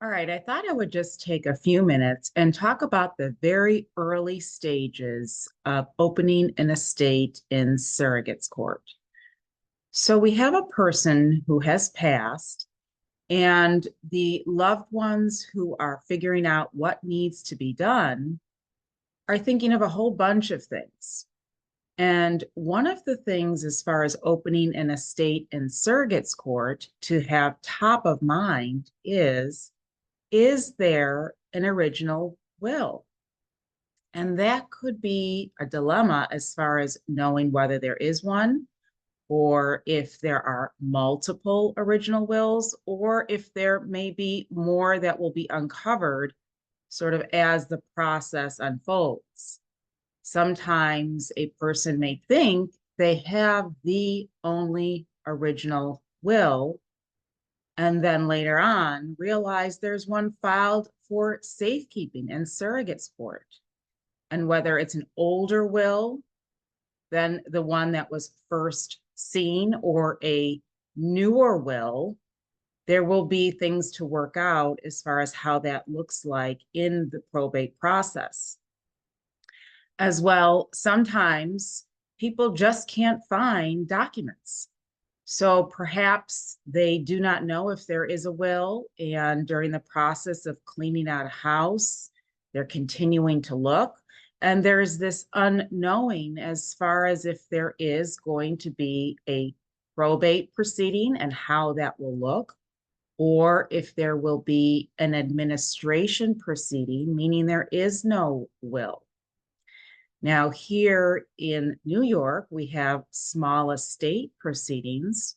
All right, I thought I would just take a few minutes and talk about the very early stages of opening an estate in surrogate's court. So we have a person who has passed, and the loved ones who are figuring out what needs to be done are thinking of a whole bunch of things. And one of the things, as far as opening an estate in surrogate's court, to have top of mind is there an original will? And that could be a dilemma as far as knowing whether there is one, or if there are multiple original wills, or if there may be more that will be uncovered sort of as the process unfolds. Sometimes a person may think they have the only original will, and then later on realize there's one filed for safekeeping in surrogate's court. And whether it's an older will than the one that was first seen or a newer will, there will be things to work out as far as how that looks like in the probate process. As well, sometimes people just can't find documents. So perhaps they do not know if there is a will, and during the process of cleaning out a house, they're continuing to look. And there's this unknowing as far as if there is going to be a probate proceeding and how that will look, or if there will be an administration proceeding, meaning there is no will. Now, here in New York, we have small estate proceedings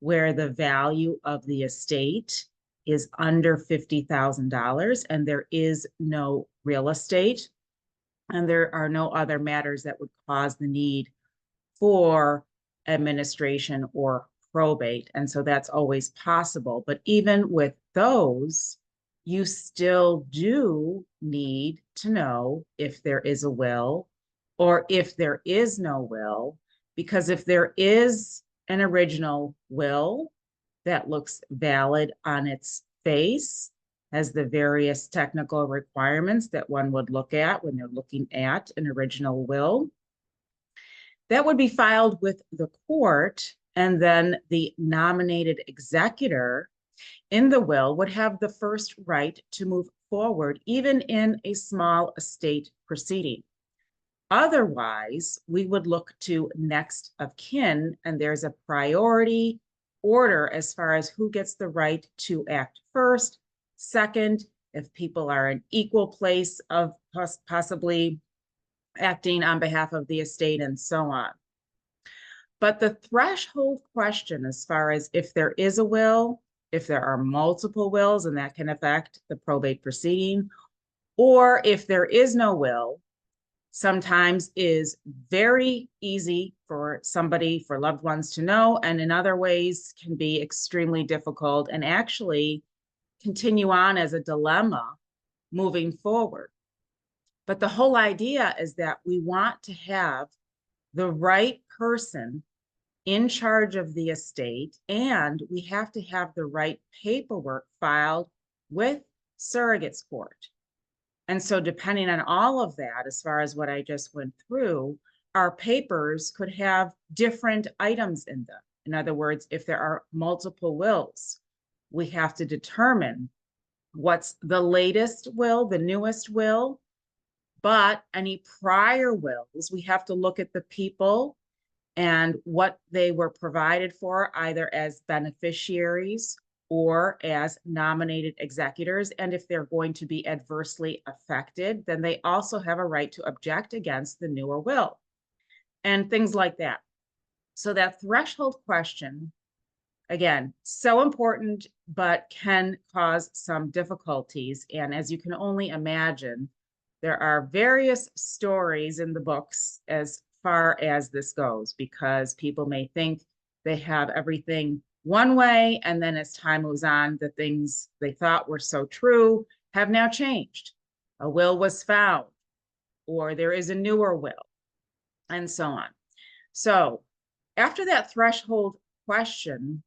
where the value of the estate is under $50,000 and there is no real estate, and there are no other matters that would cause the need for administration or probate. And so that's always possible. But even with those, you still do need to know if there is a will or if there is no will, because if there is an original will that looks valid on its face, has the various technical requirements that one would look at when they're looking at an original will, that would be filed with the court, and then the nominated executor in the will would have the first right to move forward, even in a small estate proceeding. Otherwise, we would look to next of kin, and there's a priority order as far as who gets the right to act first, second, if people are in equal place of possibly acting on behalf of the estate, and so on. But the threshold question, as far as if there is a will, if there are multiple wills, and that can affect the probate proceeding, or if there is no will, sometimes is very easy for somebody, for loved ones to know, and in other ways can be extremely difficult and actually continue on as a dilemma moving forward. But the whole idea is that we want to have the right person in charge of the estate, and we have to have the right paperwork filed with surrogate's court. And so depending on all of that, as far as what I just went through, our papers could have different items in them. In other words, if there are multiple wills, we have to determine what's the latest will, the newest will, but any prior wills, we have to look at the people and what they were provided for, either as beneficiaries or as nominated executors. And if they're going to be adversely affected, then they also have a right to object against the newer will and things like that. So that threshold question, again, so important, but can cause some difficulties. And as you can only imagine, there are various stories in the books as far as this goes, because people may think they have everything one way, and then as time moves on, the things they thought were so true have now changed. A will was found, or there is a newer will, and so on. So after that threshold question,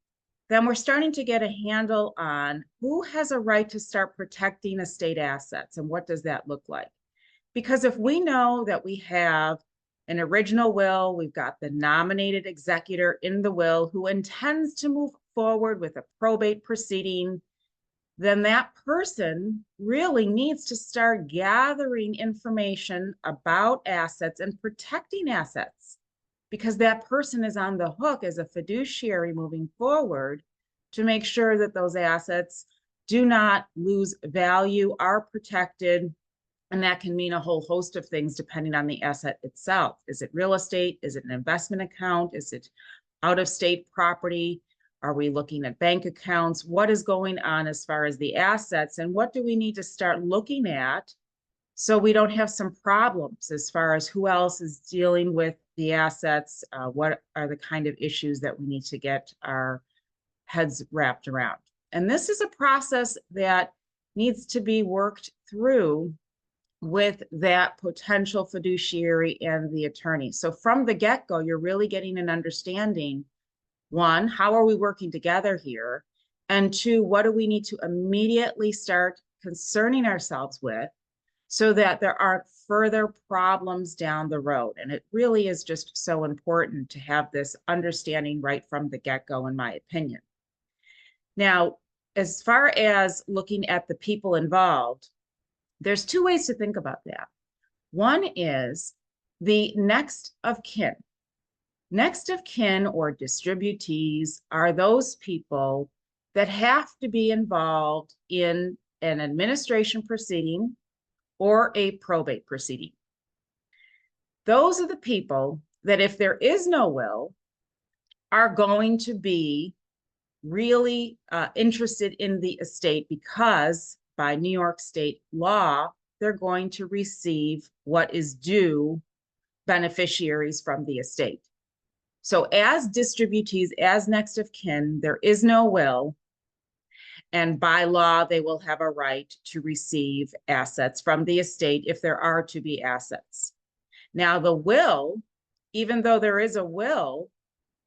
then we're starting to get a handle on who has a right to start protecting estate assets and what does that look like. Because if we know that we have an original will, we've got the nominated executor in the will who intends to move forward with a probate proceeding, then that person really needs to start gathering information about assets and protecting assets, because that person is on the hook as a fiduciary moving forward to make sure that those assets do not lose value, are protected. And that can mean a whole host of things depending on the asset itself. Is it real estate? Is it an investment account? Is it out of state property? Are we looking at bank accounts? What is going on as far as the assets? And what do we need to start looking at so we don't have some problems as far as who else is dealing with the assets? What are the kind of issues that we need to get our heads wrapped around? And this is a process that needs to be worked through with that potential fiduciary and the attorney. So from the get-go, you're really getting an understanding, one, how are we working together here? And two, what do we need to immediately start concerning ourselves with so that there aren't further problems down the road? And it really is just so important to have this understanding right from the get-go, in my opinion. Now, as far as looking at the people involved, there's two ways to think about that. One is the next of kin. Next of kin or distributees are those people that have to be involved in an administration proceeding or a probate proceeding. Those are the people that, if there is no will, are going to be really interested in the estate, because by New York state law, they're going to receive what is due beneficiaries from the estate. So as distributees, as next of kin, there is no will, and by law, they will have a right to receive assets from the estate if there are to be assets. Now, the will, even though there is a will,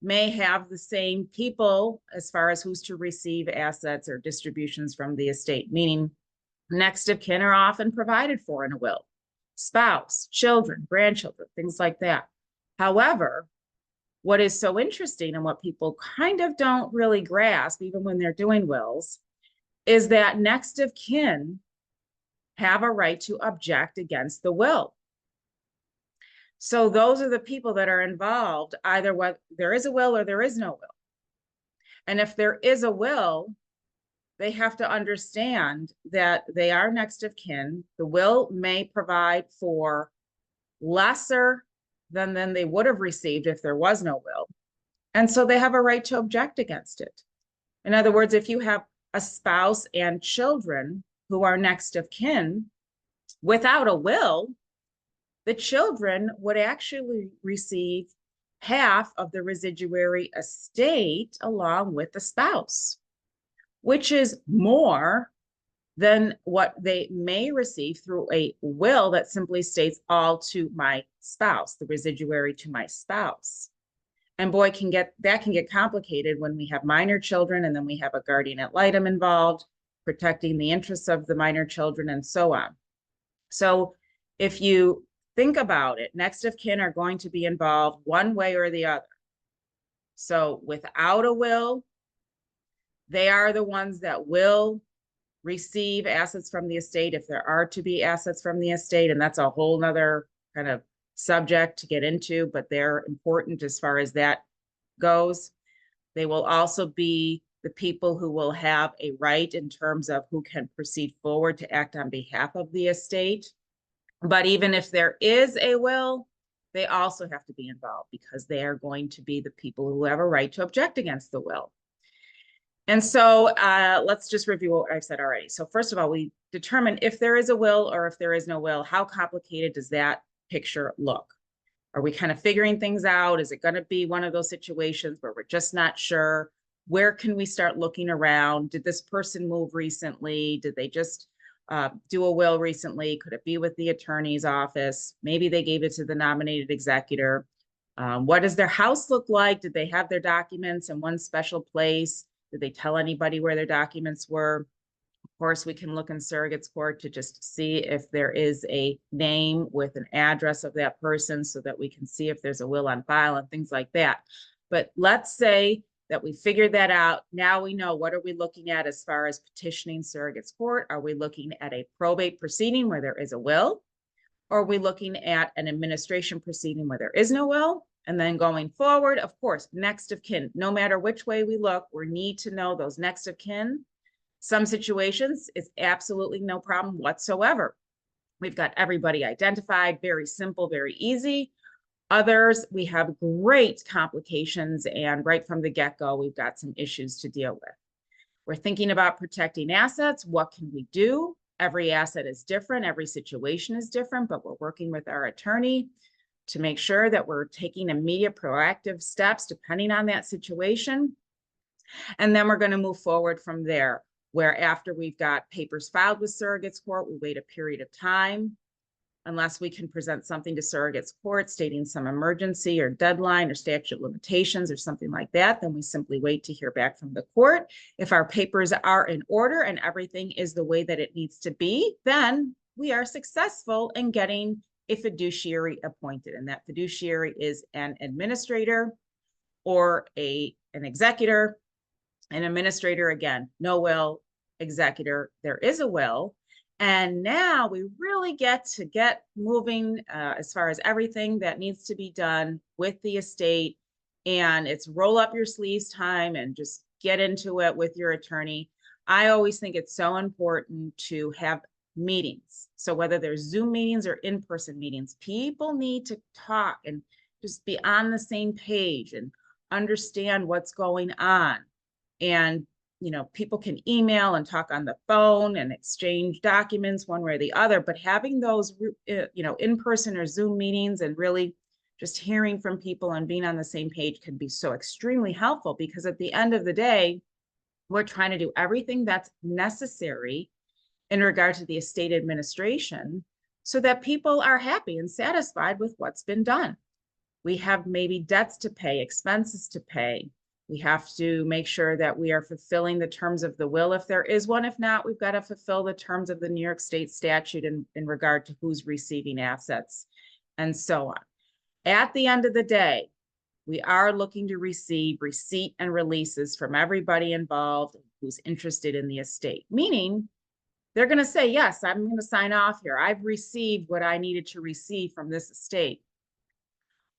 may have the same people as far as who's to receive assets or distributions from the estate, meaning next of kin are often provided for in a will, spouse, children, grandchildren, things like that. However, what is so interesting and what people kind of don't really grasp, even when they're doing wills, is that next of kin have a right to object against the will. So those are the people that are involved, either whether there is a will or there is no will. And if there is a will, they have to understand that they are next of kin. The will may provide for lesser than they would have received if there was no will. And so they have a right to object against it. In other words, if you have a spouse and children who are next of kin, without a will, the children would actually receive half of the residuary estate along with the spouse, which is more than what they may receive through a will that simply states all to my spouse, the residuary to my spouse. And boy, that can get complicated when we have minor children and then we have a guardian ad litem involved, protecting the interests of the minor children and so on. So if you think about it, next of kin are going to be involved one way or the other. So without a will, they are the ones that will receive assets from the estate if there are to be assets from the estate. And that's a whole nother kind of subject to get into, but they're important as far as that goes. They will also be the people who will have a right in terms of who can proceed forward to act on behalf of the estate. But even if there is a will, they also have to be involved because they are going to be the people who have a right to object against the will. And so let's just review what I've said already. So first of all, we determine if there is a will or if there is no will. How complicated does that picture look? Are we kind of figuring things out? Is it going to be one of those situations where we're just not sure? Where can we start looking around? Did this person move recently? Did they just do a will recently? Could it be with the attorney's office? Maybe they gave it to the nominated executor. What does their house look like? Did they have their documents in one special place? Did they tell anybody where their documents were? Of course, we can look in surrogate's court to just see if there is a name with an address of that person so that we can see if there's a will on file and things like that. But let's say that we figured that out. Now we know, what are we looking at as far as petitioning surrogate's court? Are we looking at a probate proceeding where there is a will? Or are we looking at an administration proceeding where there is no will? And then going forward, of course, next of kin. No matter which way we look, we need to know those next of kin. Some situations, it's absolutely no problem whatsoever. We've got everybody identified, very simple, very easy. Others, we have great complications, and right from the get-go, we've got some issues to deal with. We're thinking about protecting assets. What can we do? Every asset is different. Every situation is different, but we're working with our attorney to make sure that we're taking immediate proactive steps depending on that situation. And then we're going to move forward from there, where after we've got papers filed with surrogate's court, we wait a period of time. Unless we can present something to surrogate's court stating some emergency or deadline or statute of limitations or something like that, then we simply wait to hear back from the court. If our papers are in order and everything is the way that it needs to be, then we are successful in getting a fiduciary appointed. And that fiduciary is an administrator or an executor. An administrator, again, no will. Executor, there is a will. And now we really get moving as far as everything that needs to be done with the estate. And it's roll up your sleeves time and just get into it with your attorney. I always think it's so important to have meetings. So whether there's Zoom meetings or in-person meetings, people need to talk and just be on the same page and understand what's going on. And people can email and talk on the phone and exchange documents one way or the other, but having those, in-person or Zoom meetings and really just hearing from people and being on the same page can be so extremely helpful, because at the end of the day, we're trying to do everything that's necessary in regard to the estate administration so that people are happy and satisfied with what's been done. We have maybe debts to pay, expenses to pay. We have to make sure that we are fulfilling the terms of the will if there is one. If not, we've got to fulfill the terms of the New York State statute in regard to who's receiving assets and so on. At the end of the day, we are looking to receive receipt and releases from everybody involved who's interested in the estate, meaning they're going to say, yes, I'm going to sign off here. I've received what I needed to receive from this estate.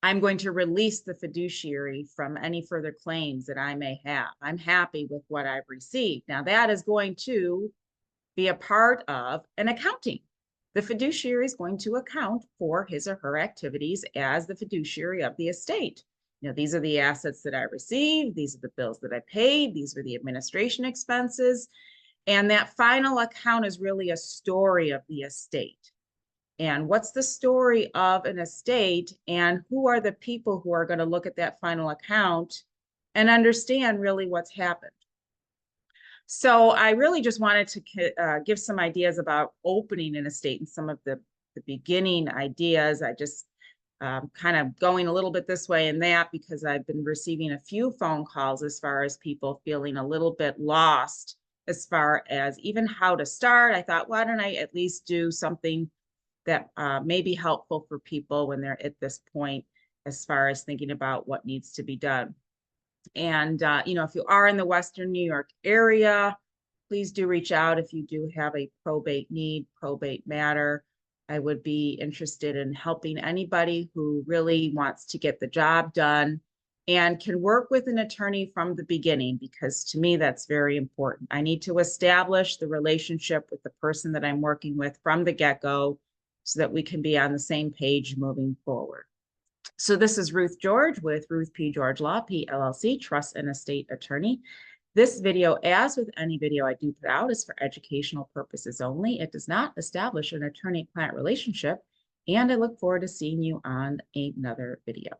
I'm going to release the fiduciary from any further claims that I may have. I'm happy with what I've received. Now, that is going to be a part of an accounting. The fiduciary is going to account for his or her activities as the fiduciary of the estate. These are the assets that I received. These are the bills that I paid. These were the administration expenses. And that final account is really a story of the estate. And what's the story of an estate, and who are the people who are going to look at that final account and understand really what's happened. So I really just wanted to give some ideas about opening an estate and some of the beginning ideas. I just kind of going a little bit this way and that, because I've been receiving a few phone calls as far as people feeling a little bit lost as far as even how to start. I thought, why don't I at least do something that may be helpful for people when they're at this point as far as thinking about what needs to be done. And, if you are in the Western New York area, please do reach out if you do have a probate need, probate matter. I would be interested in helping anybody who really wants to get the job done and can work with an attorney from the beginning, because to me, that's very important. I need to establish the relationship with the person that I'm working with from the get-go, so that we can be on the same page moving forward. So this is Ruth George with Ruth P. George Law, PLLC, Trust and Estate Attorney. This video, as with any video I do put out, is for educational purposes only. It does not establish an attorney-client relationship, and I look forward to seeing you on another video.